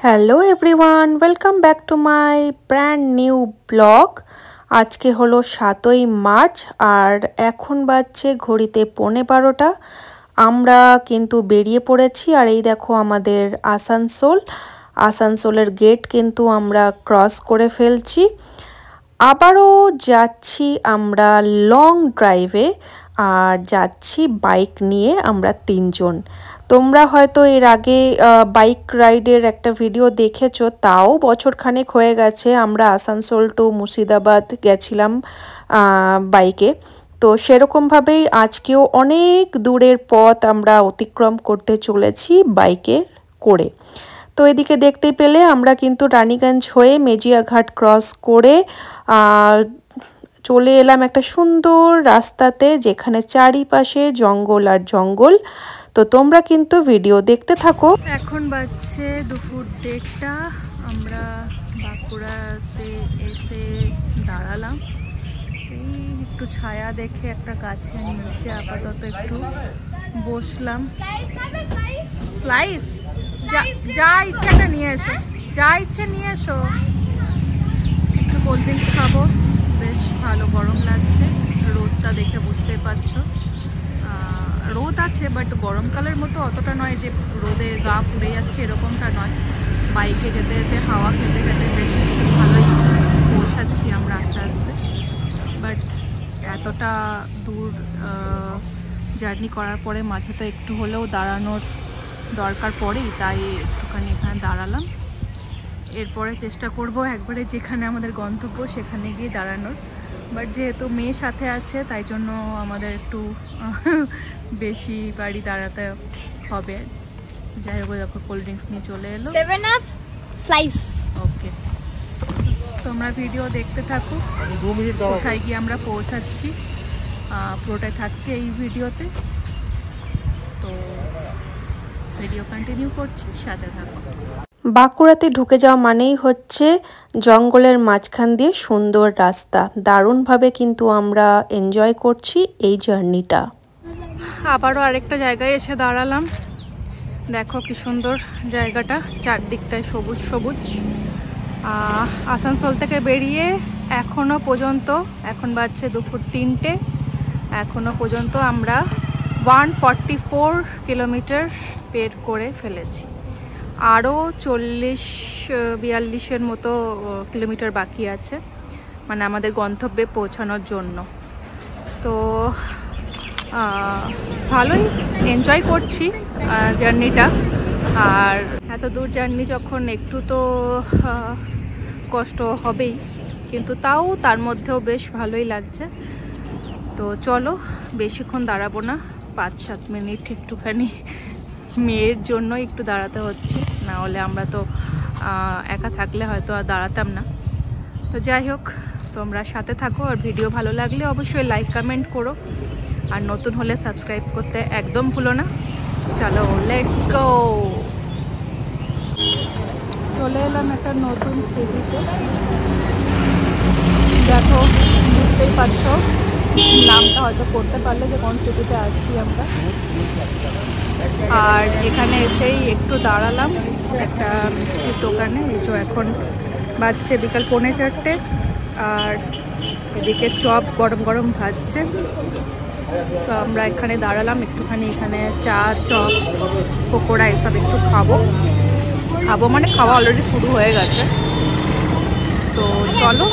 Hello everyone, welcome back to my brand new blog. আজকে হলো 7ই March আর এখন বাজছে ঘড়িতে 12:15। আমরা কিন্তু বেরিয়ে পড়েছি আর এই দেখো আমাদের আসানসোলের গেট কিন্তু আমরা ক্রস করে ফেলছি। আবারও যাচ্ছি আমরা লং ড্রাইভে আর যাচ্ছি বাইক নিয়ে আমরা 3জন। তোমরা হয়তো এর আগে বাইক রাইডের একটা ভিডিও দেখেছো, তাও বছরখানেক হয়ে গেছে। আমরা আসানসোল টু মুর্শিদাবাদ গেছিলাম বাইকে। তো সেরকমভাবেই আজকেও অনেক দূরের পথ আমরা অতিক্রম করতে চলেছি বাইকে করে। তো এদিকে দেখতে পেলে আমরা কিন্তু রানীগঞ্জ হয়ে মেজিয়াঘাট ক্রস করে চলে এলাম একটা সুন্দর রাস্তাতে, যেখানে চারিপাশে জঙ্গল আর জঙ্গল। তো তোমরা কিন্তু ভিডিও দেখতে থাকো। এখন বাজছে দুপুর 1:30। আমরা বাঁকুড়াতে এসে দাঁড়ালাম। এই একটু ছায়া দেখে একটা গাছের নিচে আপাতত একটু বসলাম। স্লাইস যা ইচ্ছাটা নিয়ে এসো, যা ইচ্ছে নিয়ে এসো। একটু কোল্ড ড্রিঙ্কস খাবো, বেশ ভালো গরম লাগছে। রোদটা দেখে বুঝতে পারছো রোদ আছে, বাট গরমকালের মতো অতটা নয় যে রোদে গা পুড়ে যাচ্ছে, এরকমটা নয়। বাইকে যেতে যেতে হাওয়া খেতে খেতে বেশ ভালোই পৌঁছাচ্ছি আমরা আস্তে আস্তে। বাট এতটা দূর জার্নি করার পরে মাঝে তো একটু হলেও দাঁড়ানোর দরকার পড়েই, তাই একটুখানি এখানে দাঁড়ালাম। এরপরে চেষ্টা করব একবারে যেখানে আমাদের গন্তব্য সেখানে গিয়ে দাঁড়ানোর। বাট যেহেতু মেয়ে সাথে আছে তাই জন্য আমাদের একটু বেশি বাড়ি দাঁড়াতে হবে। যাই হোক, দেখো কোল্ড ড্রিঙ্কস নিয়ে চলে এলো। 7 আপ স্লাইস। ওকে, তোমরা ভিডিও দেখতে থাকো, কোথায় গিয়ে আমরা পৌঁছাচ্ছি পুরোটাই থাকছে এই ভিডিওতে। তো ভিডিও কন্টিনিউ করছি, সাথে থাকো। বাঁকুড়াতে ঢুকে যাওয়া মানেই হচ্ছে জঙ্গলের মাঝখান দিয়ে সুন্দর রাস্তা। দারুণভাবে কিন্তু আমরা এনজয় করছি এই জার্নিটা। আবারও আরেকটা জায়গায় এসে দাঁড়ালাম। দেখো কি সুন্দর জায়গাটা, চারদিকটায় সবুজ সবুজ। আসানসোল থেকে বেরিয়ে এখনো পর্যন্ত, এখন বাজছে দুপুর 3টে, এখনো পর্যন্ত আমরা 144 কিলোমিটার বের করে ফেলেছি। আরও 40-42 মতো কিলোমিটার বাকি আছে, মানে আমাদের গন্তব্যে পৌঁছানোর জন্য। তো ভালোই এনজয় করছি জার্নিটা। আর এত দূর জার্নি যখন, একটু তো কষ্ট হবেই, কিন্তু তাও তার মধ্যেও বেশ ভালোই লাগছে। তো চলো, বেশিক্ষণ দাঁড়াবো না, 5-7 মিনিট একটুখানি মেয়ের জন্য একটু দাঁড়াতে হচ্ছে, না হলে আমরা তো একা থাকলে হয়তো আর দাঁড়াতাম না। তো যাই হোক, তোমরা সাথে থাকো, আর ভিডিও ভালো লাগলে অবশ্যই লাইক কমেন্ট করো, আর নতুন হলে সাবস্ক্রাইব করতে একদম ভুলো না। চলো লেটস গো। চলে এলাম একটা নতুন সিটিতে। দেখো, বুঝতেই পারছো, নামটা হয়তো পড়তে পারলে যে কোন সিটিতে আছি আমরা। আর এখানে এসেই একটু দাঁড়ালাম একটা মিষ্টির দোকানে। এই যে এখন বাজছে বিকাল 3:45, আর এদিকে চপ গরম গরম ভাজছে। তো আমরা এখানে দাঁড়ালাম একটুখানি, এখানে চা, চপ, পকোড়া এসব একটু খাবো মানে খাওয়া অলরেডি শুরু হয়ে গেছে। তো চলো,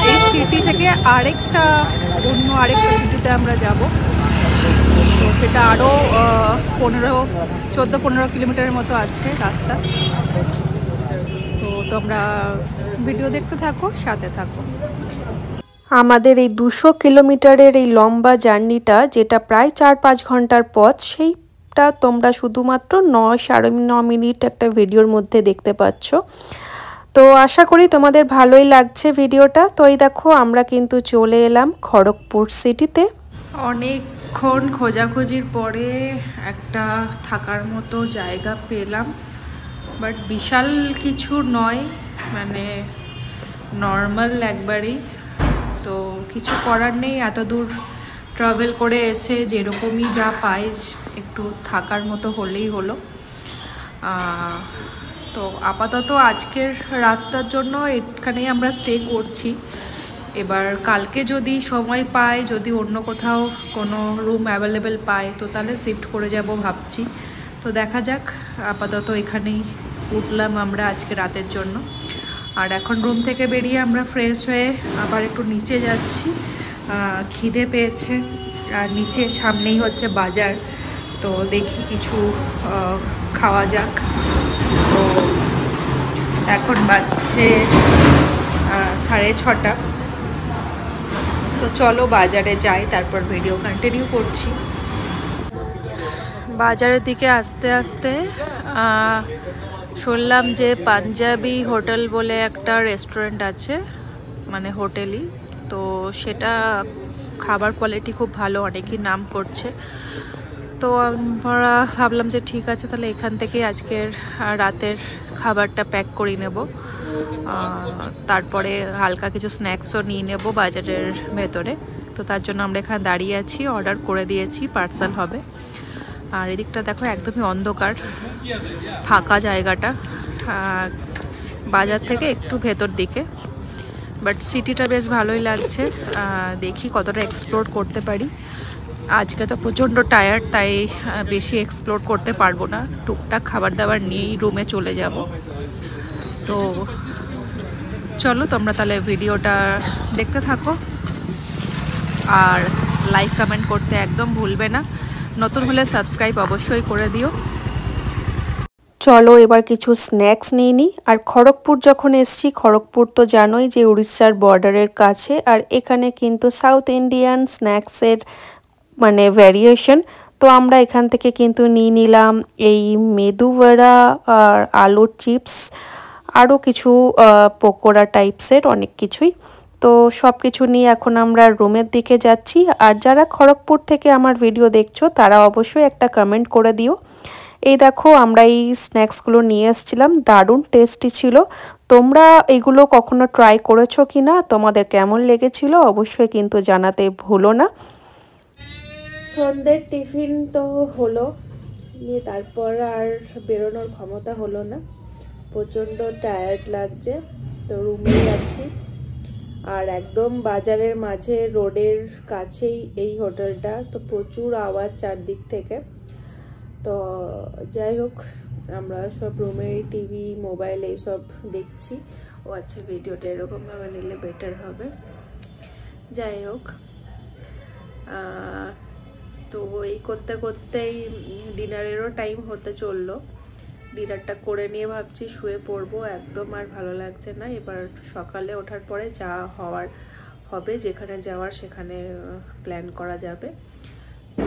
এই সিটি থেকে অন্য আরেকটা সিটিতে আমরা যাব। তো সেটা আরও 14-15 কিলোমিটারের মতো আছে রাস্তা। তো তোমরা ভিডিও দেখতে থাকো, সাথে থাকো। আমাদের এই 200 কিলোমিটারের এই লম্বা জার্নিটা, যেটা প্রায় 4-5 ঘন্টার পথ, সেইটা তোমরা শুধুমাত্র 9-9.5 মিনিট একটা ভিডিওর মধ্যে দেখতে পাচ্ছ। তো আশা করি তোমাদের ভালোই লাগছে ভিডিওটা। তো এই দেখো, আমরা কিন্তু চলে এলাম খড়গপুর সিটিতে। অনেকক্ষণ খোঁজাখুঁজির পরে একটা থাকার মতো জায়গা পেলাম, বাট বিশাল কিছু নয়, মানে নর্মাল একবারেই। তো কিছু করার নেই, এত দূর ট্রাভেল করে এসে যেরকমই যা পাই একটু থাকার মতো হলেই হলো। তো আপাতত আজকের রাতটার জন্য এখানেই আমরা স্টে করছি। এবার কালকে যদি সময় পাই, যদি অন্য কোথাও কোনো রুম অ্যাভেলেবেল পাই, তো তাহলে শিফট করে যাব ভাবছি। তো দেখা যাক, আপাতত এখানেই উঠলাম আমরা আজকে রাতের জন্য। আর এখন রুম থেকে বেরিয়ে আমরা ফ্রেশ হয়ে আবার একটু নিচে যাচ্ছি, খিদে পেয়েছে। আর নিচে সামনেই হচ্ছে বাজার, তো দেখি কিছু খাওয়া যাক। তো এখন বাজছে 6:30। তো চলো বাজারে যাই, তারপর ভিডিও কন্টিনিউ করছি। বাজারের দিকে আস্তে আস্তে শুনলাম যে পাঞ্জাবি হোটেল বলে একটা রেস্টুরেন্ট আছে, মানে হোটেলই। তো সেটা খাবার কোয়ালিটি খুব ভালো, অনেকেই নাম করছে। তো আমরা ভাবলাম যে ঠিক আছে, তাহলে এখান থেকে আজকের রাতের খাবারটা প্যাক করে নেব। তারপরে হালকা কিছু স্ন্যাক্সও নিয়ে নেব বাজারের ভেতরে। তো তার জন্য আমরা এখানে দাঁড়িয়ে আছি, অর্ডার করে দিয়েছি, পার্সেল হবে। আর এদিকটা দেখো একদমই অন্ধকার, ফাঁকা জায়গাটা, বাজার থেকে একটু ভেতর দিকে। বাট সিটিটা বেশ ভালোই লাগছে, দেখি কতটা এক্সপ্লোর করতে পারি। আজকে তো প্রচণ্ড টায়ার্ড, তাই বেশি এক্সপ্লোর করতে পারবো না, টুকটাক খাবার দাবার নিয়েই রুমে চলে যাব। তো চলো তোমরা তাহলে ভিডিওটা দেখতে থাকো, আর লাইক কমেন্ট করতে একদম ভুলবে না। নতুন হলে সাবস্ক্রাইব অবশ্যই করে দিও। চলো এবার কিছু স্ন্যাক্স নিয়ে নিই। আর খড়গপুর যখন এসছি, খড়গপুর তো জানোই যে উড়িষ্যার বর্ডারের কাছে, আর এখানে কিন্তু সাউথ ইন্ডিয়ান স্ন্যাক্সের মানে ভ্যারিয়েশন। তো আমরা এখান থেকে কিন্তু নিয়ে নিলাম এই মেদু বড়া আর আলুর চিপস, আরও কিছু পকোড়া টাইপসের অনেক কিছুই। তো সব কিছু নিয়ে এখন আমরা রুমের দিকে যাচ্ছি। আর যারা খড়গপুর থেকে আমার ভিডিও দেখছো তারা অবশ্যই একটা কমেন্ট করে দিও। এই দেখো আমরা এই স্ন্যাক্সগুলো নিয়ে এসেছিলাম, দারুণ টেস্টি ছিল। তোমরা এগুলো কখনো ট্রাই করেছো কি না, তোমাদের কেমন লেগেছিল অবশ্যই কিন্তু জানাতে ভুলো না। সন্ধ্যের টিফিন তো হলো, নিয়ে তারপর আর বেরোনোর ক্ষমতা হলো না, প্রচণ্ড টায়ার্ড লাগছে। তো রুমে যাচ্ছি। আর একদম বাজারের মাঝে রোডের কাছেই এই হোটেলটা, তো প্রচুর আওয়াজ চারদিক থেকে। তো যাই হোক, আমরা সব রুমে টিভি মোবাইল এইসব দেখছি। ও আচ্ছা, ভিডিওটা এরকমভাবে নিলে বেটার হবে। যাই হোক, তো এই করতে করতেই ডিনারেরও টাইম হতে চললো। ডিনারটা করে নিয়ে ভাবছি শুয়ে পড়বো, একদম আর ভালো লাগছে না। এবার সকালে ওঠার পরে যা হওয়ার হবে, যেখানে যাওয়ার সেখানে প্ল্যান করা যাবে। তো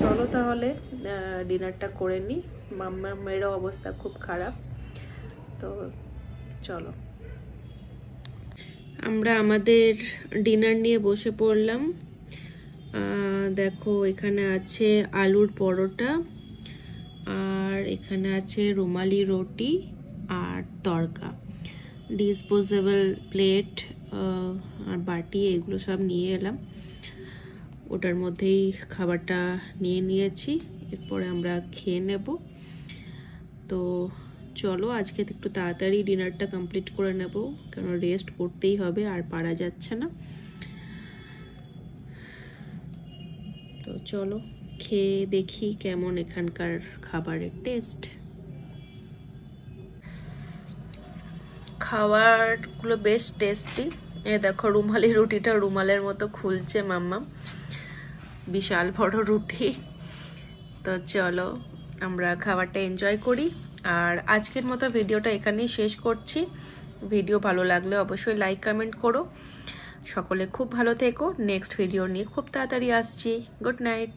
চলো তাহলে ডিনারটা করে নিই, মাম্মামেরও অবস্থা খুব খারাপ। তো চলো আমরা আমাদের ডিনার নিয়ে বসে পড়লাম। দেখো এখানে আছে আলুর পরোটা, আর এখানে আছে রুমালি রুটি আর তড়কা। ডিসপোজেবল প্লেট আর বাটি এগুলো সব নিয়ে এলাম, ওটার মধ্যেই খাবারটা নিয়ে নিয়েছি। এরপরে আমরা খেয়ে নেব। তো চলো আজকে একটু তাড়াতাড়ি ডিনারটা কমপ্লিট করে নেব, কারণ রেস্ট করতেই হবে, আর পারা যাচ্ছে না। তো চলো খেয়ে দেখি কেমন এখানকার খাবারের টেস্ট। খাবারগুলো বেশ টেস্টি। এ দেখো রুমালি রুটিটা রুমালের মতো খুলছে মাম্মা, বিশাল বড় রুটি। তো চলো আমরা খাবারটা এনজয় করি। আর আজকের মতো ভিডিওটা এখানেই শেষ করছি। ভিডিও ভালো লাগলে অবশ্যই লাইক কমেন্ট করো। সকলে খুব ভালো থেকো। নেক্সট ভিডিও নিয়ে খুব তাড়াতাড়ি আসছি। Good night.